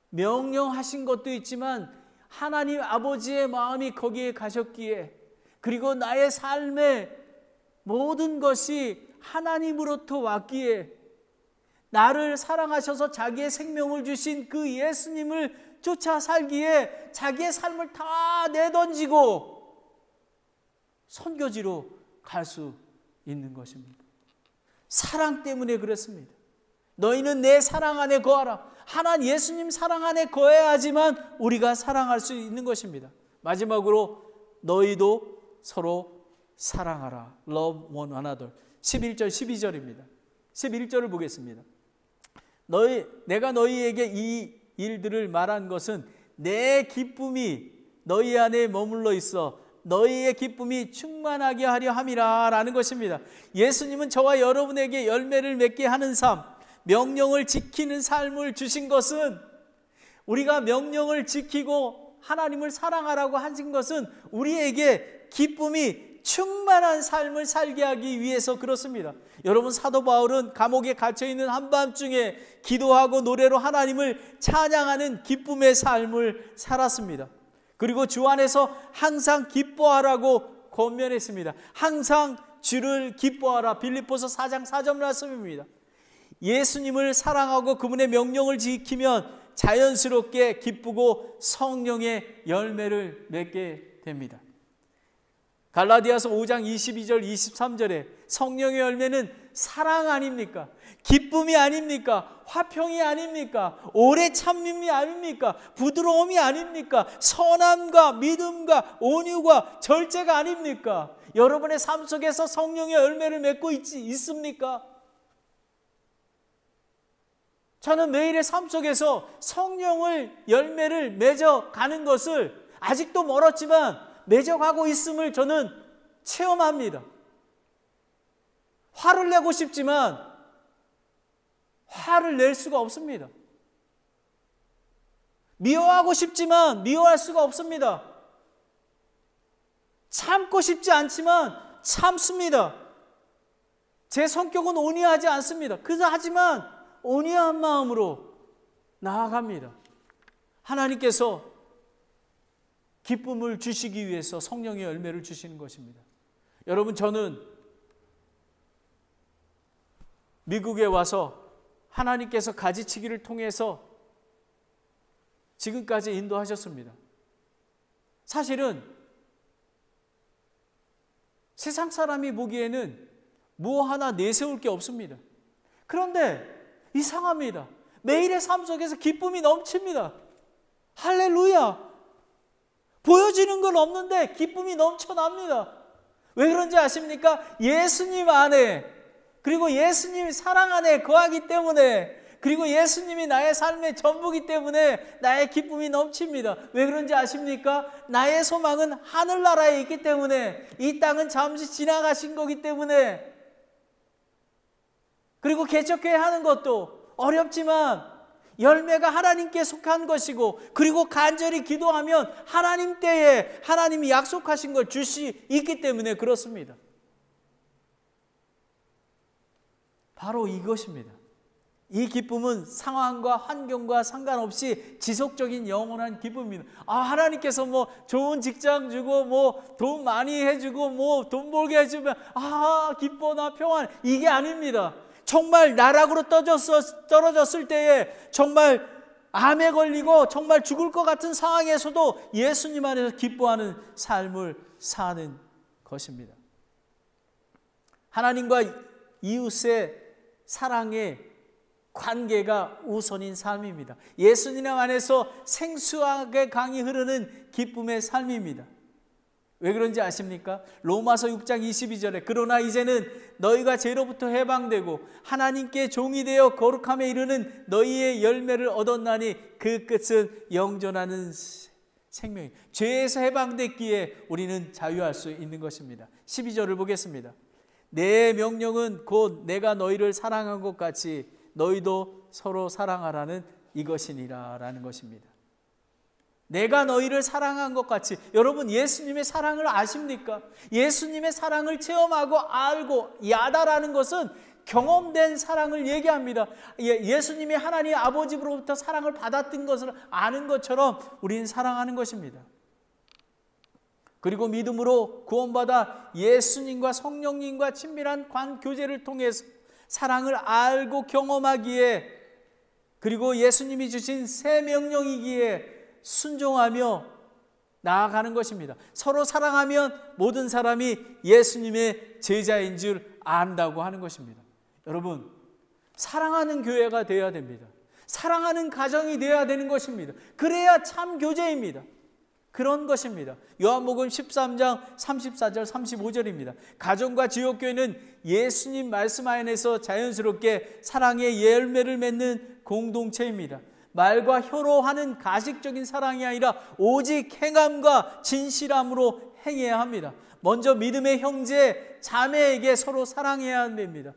명령하신 것도 있지만 하나님 아버지의 마음이 거기에 가셨기에, 그리고 나의 삶의 모든 것이 하나님으로부터 왔기에 나를 사랑하셔서 자기의 생명을 주신 그 예수님을 쫓아 살기에 자기의 삶을 다 내던지고 선교지로 갈 수 있는 것입니다. 사랑 때문에 그렇습니다. 너희는 내 사랑 안에 거하라. 하나님 예수님 사랑 안에 거해야지만 우리가 사랑할 수 있는 것입니다. 마지막으로 너희도 서로 사랑하라. Love one another. 11절 12절입니다. 11절을 보겠습니다. 내가 너희에게 이 일들을 말한 것은 내 기쁨이 너희 안에 머물러 있어 너희의 기쁨이 충만하게 하려 함이라 라는 것입니다. 예수님은 저와 여러분에게 열매를 맺게 하는 삶, 명령을 지키는 삶을 주신 것은, 우리가 명령을 지키고 하나님을 사랑하라고 하신 것은 우리에게 기쁨이 충만한 삶을 살게 하기 위해서 그렇습니다. 여러분, 사도 바울은 감옥에 갇혀있는 한밤중에 기도하고 노래로 하나님을 찬양하는 기쁨의 삶을 살았습니다. 그리고 주 안에서 항상 기뻐하라고 권면했습니다. 항상 주를 기뻐하라. 빌립보서 4장 4절 말씀입니다. 예수님을 사랑하고 그분의 명령을 지키면 자연스럽게 기쁘고 성령의 열매를 맺게 됩니다. 갈라디아서 5장 22절 23절에 성령의 열매는 사랑 아닙니까? 기쁨이 아닙니까? 화평이 아닙니까? 오래 참음이 아닙니까? 부드러움이 아닙니까? 선함과 믿음과 온유가 절제가 아닙니까? 여러분의 삶 속에서 성령의 열매를 맺고 있습니까? 저는 매일의 삶 속에서 성령의 열매를 맺어가는 것을 아직도 멀었지만 맺어가고 있음을 저는 체험합니다. 화를 내고 싶지만 화를 낼 수가 없습니다. 미워하고 싶지만 미워할 수가 없습니다. 참고 싶지 않지만 참습니다. 제 성격은 온유하지 않습니다. 하지만 온유한 마음으로 나아갑니다. 하나님께서 기쁨을 주시기 위해서 성령의 열매를 주시는 것입니다. 여러분, 저는 미국에 와서 하나님께서 가지치기를 통해서 지금까지 인도하셨습니다. 사실은 세상 사람이 보기에는 뭐 하나 내세울 게 없습니다. 그런데 이상합니다. 매일의 삶 속에서 기쁨이 넘칩니다. 할렐루야! 보여지는 건 없는데 기쁨이 넘쳐납니다. 왜 그런지 아십니까? 예수님 안에, 그리고 예수님 사랑 안에 거하기 때문에, 그리고 예수님이 나의 삶의 전부이기 때문에 나의 기쁨이 넘칩니다. 왜 그런지 아십니까? 나의 소망은 하늘나라에 있기 때문에, 이 땅은 잠시 지나가신 거기 때문에, 그리고 개척교회 하는 것도 어렵지만 열매가 하나님께 속한 것이고, 그리고 간절히 기도하면 하나님 때에 하나님이 약속하신 걸 줄 수 있기 때문에 그렇습니다. 바로 이것입니다. 이 기쁨은 상황과 환경과 상관없이 지속적인 영원한 기쁨입니다. 하나님께서 뭐 좋은 직장 주고 뭐 돈 많이 해주고 뭐 돈 벌게 해주면 기뻐, 나 평안, 이게 아닙니다. 정말 나락으로 떨어졌을 때에, 정말 암에 걸리고 정말 죽을 것 같은 상황에서도 예수님 안에서 기뻐하는 삶을 사는 것입니다. 하나님과 이웃의 사랑의 관계가 우선인 삶입니다. 예수님 안에서 생수하게 강이 흐르는 기쁨의 삶입니다. 왜 그런지 아십니까? 로마서 6장 22절에 그러나 이제는 너희가 죄로부터 해방되고 하나님께 종이 되어 거룩함에 이르는 너희의 열매를 얻었나니 그 끝은 영존하는 생명이. 죄에서 해방됐기에 우리는 자유할 수 있는 것입니다. 12절을 보겠습니다. 내 명령은 곧 내가 너희를 사랑한 것 같이 너희도 서로 사랑하라는 이것이니라 라는 것입니다. 내가 너희를 사랑한 것 같이. 여러분, 예수님의 사랑을 아십니까? 예수님의 사랑을 체험하고 알고, 야다라는 것은 경험된 사랑을 얘기합니다. 예수님이 하나님 아버지로부터 사랑을 받았던 것을 아는 것처럼 우리는 사랑하는 것입니다. 그리고 믿음으로 구원받아 예수님과 성령님과 친밀한 교제를 통해서 사랑을 알고 경험하기에, 그리고 예수님이 주신 새 명령이기에 순종하며 나아가는 것입니다. 서로 사랑하면 모든 사람이 예수님의 제자인 줄 안다고 하는 것입니다. 여러분, 사랑하는 교회가 되어야 됩니다. 사랑하는 가정이 되어야 되는 것입니다. 그래야 참 교제입니다. 그런 것입니다. 요한복음 13장 34절 35절입니다. 가정과 지역교회는 예수님 말씀 안에서 자연스럽게 사랑의 열매를 맺는 공동체입니다. 말과 혀로 하는 가식적인 사랑이 아니라 오직 행함과 진실함으로 행해야 합니다. 먼저 믿음의 형제, 자매에게 서로 사랑해야 됩니다.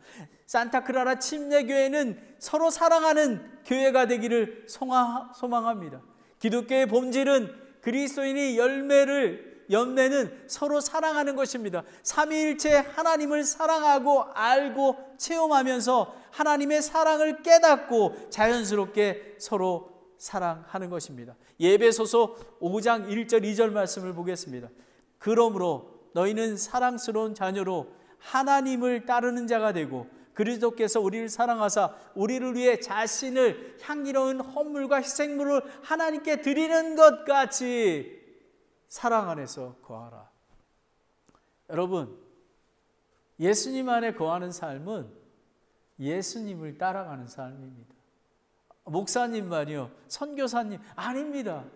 산타크라라 침례교회는 서로 사랑하는 교회가 되기를 소망합니다. 기독교의 본질은 그리스도인이 열매는 서로 사랑하는 것입니다. 삼위일체 하나님을 사랑하고 알고 체험하면서 하나님의 사랑을 깨닫고 자연스럽게 서로 사랑하는 것입니다. 에베소서 5장 1절 2절 말씀을 보겠습니다. 그러므로 너희는 사랑스러운 자녀로 하나님을 따르는 자가 되고 그리스도께서 우리를 사랑하사 우리를 위해 자신을 향기로운 헌물과 희생물을 하나님께 드리는 것 같이 사랑 안에서 거하라. 여러분, 예수님 안에 거하는 삶은 예수님을 따라가는 삶입니다. 목사님만이요, 선교사님 아닙니다.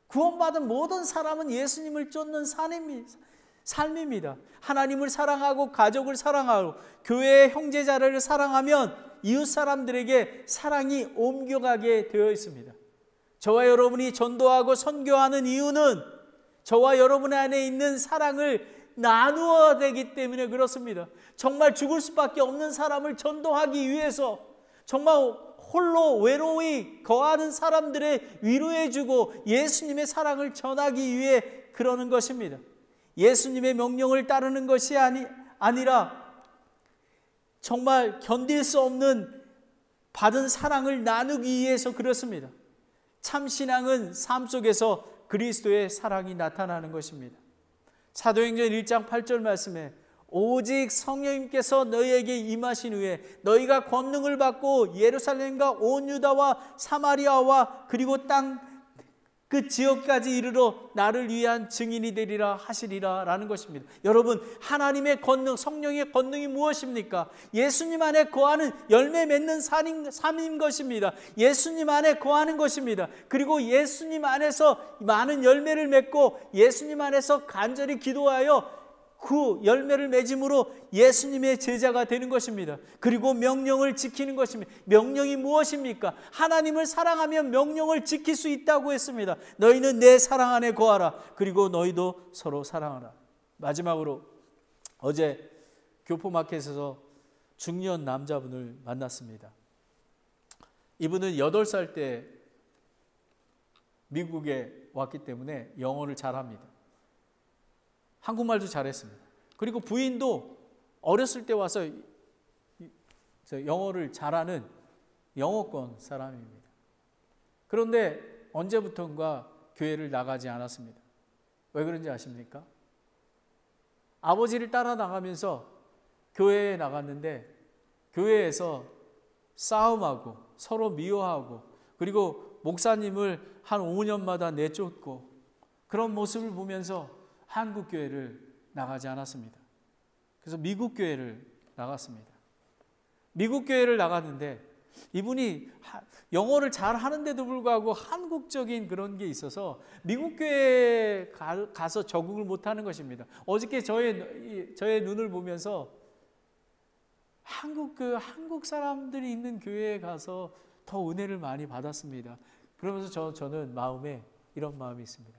구원받은 모든 사람은 예수님을 쫓는 삶입니다. 하나님을 사랑하고 가족을 사랑하고 교회의 형제자를 사랑하면 이웃 사람들에게 사랑이 옮겨가게 되어 있습니다. 저와 여러분이 전도하고 선교하는 이유는 저와 여러분 안에 있는 사랑을 나누어야 되기 때문에 그렇습니다. 정말 죽을 수밖에 없는 사람을 전도하기 위해서, 정말 홀로 외로이 거하는 사람들의 위로해주고 예수님의 사랑을 전하기 위해 그러는 것입니다. 예수님의 명령을 따르는 것이 아니라 정말 견딜 수 없는 받은 사랑을 나누기 위해서 그렇습니다. 참 신앙은 삶 속에서 그리스도의 사랑이 나타나는 것입니다. 사도행전 1장 8절 말씀에 오직 성령님께서 너희에게 임하신 후에 너희가 권능을 받고 예루살렘과 온 유다와 사마리아와 그리고 땅 그 지역까지 이르러 나를 위한 증인이 되리라 하시리라 라는 것입니다. 여러분, 하나님의 권능, 성령의 권능이 무엇입니까? 예수님 안에 거하는 열매 맺는 삶인 것입니다. 예수님 안에 거하는 것입니다. 그리고 예수님 안에서 많은 열매를 맺고 예수님 안에서 간절히 기도하여 그 열매를 맺음으로 예수님의 제자가 되는 것입니다. 그리고 명령을 지키는 것입니다. 명령이 무엇입니까? 하나님을 사랑하면 명령을 지킬 수 있다고 했습니다. 너희는 내 사랑 안에 거하라. 그리고 너희도 서로 사랑하라. 마지막으로 어제 교포마켓에서 중년 남자분을 만났습니다. 이분은 8살 때 미국에 왔기 때문에 영어를 잘합니다. 한국말도 잘했습니다. 그리고 부인도 어렸을 때 와서 영어를 잘하는 영어권 사람입니다. 그런데 언제부턴가 교회를 나가지 않았습니다. 왜 그런지 아십니까? 아버지를 따라 나가면서 교회에 나갔는데 교회에서 싸움하고 서로 미워하고 그리고 목사님을 한 5년마다 내쫓고 그런 모습을 보면서 한국 교회를 나가지 않았습니다. 그래서 미국 교회를 나갔습니다. 미국 교회를 나갔는데 이분이 영어를 잘 하는데도 불구하고 한국적인 그런 게 있어서 미국 교회에 가서 적응을 못하는 것입니다. 어저께 저의 눈을 보면서 한국 사람들이 있는 교회에 가서 더 은혜를 많이 받았습니다. 그러면서 저는 마음에 이런 마음이 있습니다.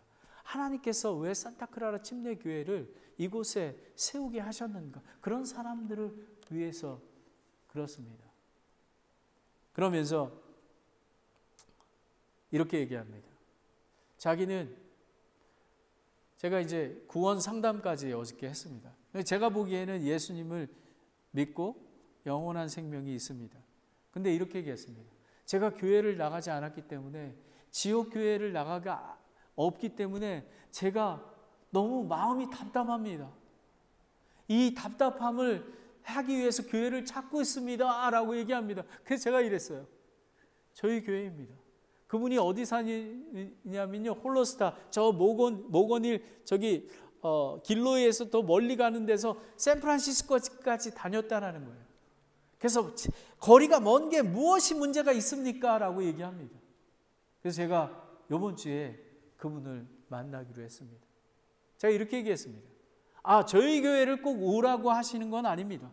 하나님께서 왜 산타크라라 침례교회를 이곳에 세우게 하셨는가? 그런 사람들을 위해서 그렇습니다. 그러면서 이렇게 얘기합니다. 자기는 제가 이제 구원 상담까지 어저께 했습니다. 제가 보기에는 예수님을 믿고 영원한 생명이 있습니다. 근데 이렇게 얘기했습니다. 제가 교회를 나가지 않았기 때문에 지옥 교회를 나가가 없기 때문에 제가 너무 마음이 답답합니다. 이 답답함을 하기 위해서 교회를 찾고 있습니다 라고 얘기합니다. 그래서 제가 이랬어요. 저희 교회입니다. 그분이 어디 사냐면요, 홀로스타 저 모건힐 저기 길로이에서 더 멀리 가는 데서 샌프란시스코까지 다녔다라는 거예요. 그래서 거리가 먼 게 무엇이 문제가 있습니까? 라고 얘기합니다. 그래서 제가 이번 주에 그분을 만나기로 했습니다. 제가 이렇게 얘기했습니다. 저희 교회를 꼭 오라고 하시는 건 아닙니다.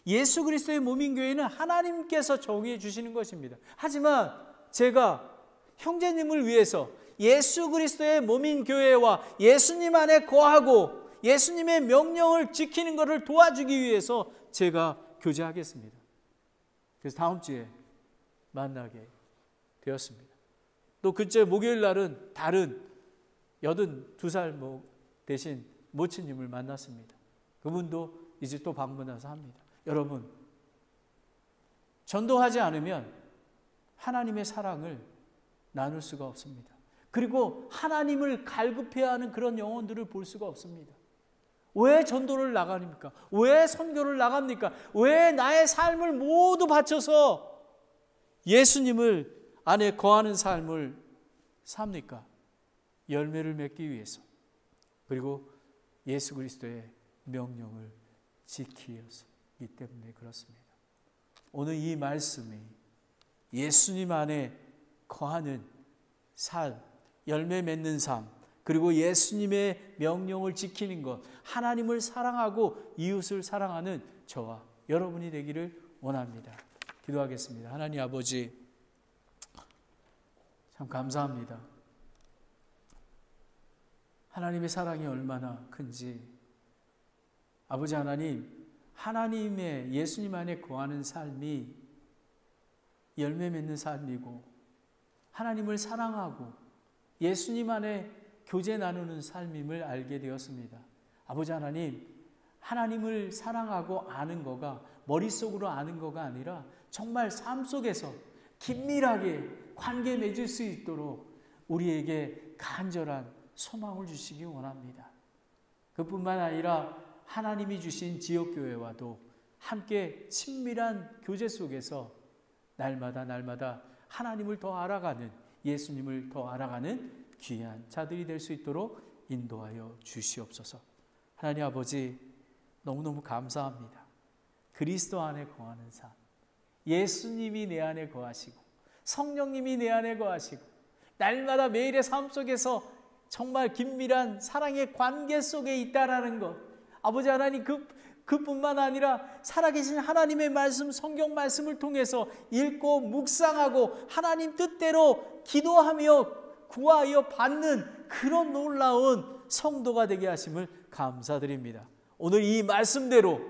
예수 그리스도의 몸인 교회는 하나님께서 정해 주시는 것입니다. 하지만 제가 형제님을 위해서 예수 그리스도의 몸인 교회와 예수님 안에 거하고 예수님의 명령을 지키는 것을 도와주기 위해서 제가 교제하겠습니다. 그래서 다음 주에 만나게 되었습니다. 또 그째 목요일 날은 다른 82살 되신 모친님을 만났습니다. 그분도 이제 또 방문해서 합니다. 여러분, 전도하지 않으면 하나님의 사랑을 나눌 수가 없습니다. 그리고 하나님을 갈급해야 하는 그런 영혼들을 볼 수가 없습니다. 왜 전도를 나갑니까? 왜 선교를 나갑니까? 왜 나의 삶을 모두 바쳐서 예수님을 안에 거하는 삶을 삽니까? 열매를 맺기 위해서. 그리고 예수 그리스도의 명령을 지키기 때문에 그렇습니다. 오늘 이 말씀이 예수님 안에 거하는 삶, 열매 맺는 삶, 그리고 예수님의 명령을 지키는 것, 하나님을 사랑하고 이웃을 사랑하는 저와 여러분이 되기를 원합니다. 기도하겠습니다. 하나님 아버지, 참 감사합니다. 하나님의 사랑이 얼마나 큰지. 아버지 하나님, 하나님의 예수님 안에 거하는 삶이 열매 맺는 삶이고 하나님을 사랑하고 예수님 안에 교제 나누는 삶임을 알게 되었습니다. 아버지 하나님, 하나님을 사랑하고 아는 거가 머릿속으로 아는 거가 아니라 정말 삶 속에서 긴밀하게 관계 맺을 수 있도록 우리에게 간절한 소망을 주시기 원합니다. 그뿐만 아니라 하나님이 주신 지역교회와도 함께 친밀한 교제 속에서 날마다 하나님을 더 알아가는, 예수님을 더 알아가는 귀한 자들이 될 수 있도록 인도하여 주시옵소서. 하나님 아버지, 너무너무 감사합니다. 그리스도 안에 거하는 삶, 예수님이 내 안에 거하시고 성령님이 내 안에 거하시고 날마다 매일의 삶 속에서 정말 긴밀한 사랑의 관계 속에 있다라는 것, 아버지 하나님, 그뿐만 아니라 살아계신 하나님의 말씀, 성경 말씀을 통해서 읽고 묵상하고 하나님 뜻대로 기도하며 구하여 받는 그런 놀라운 성도가 되게 하심을 감사드립니다. 오늘 이 말씀대로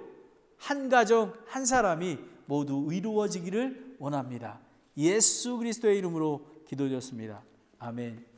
한 가정 한 사람이 모두 의로워지기를 원합니다. 예수 그리스도의 이름으로 기도드렸습니다. 아멘.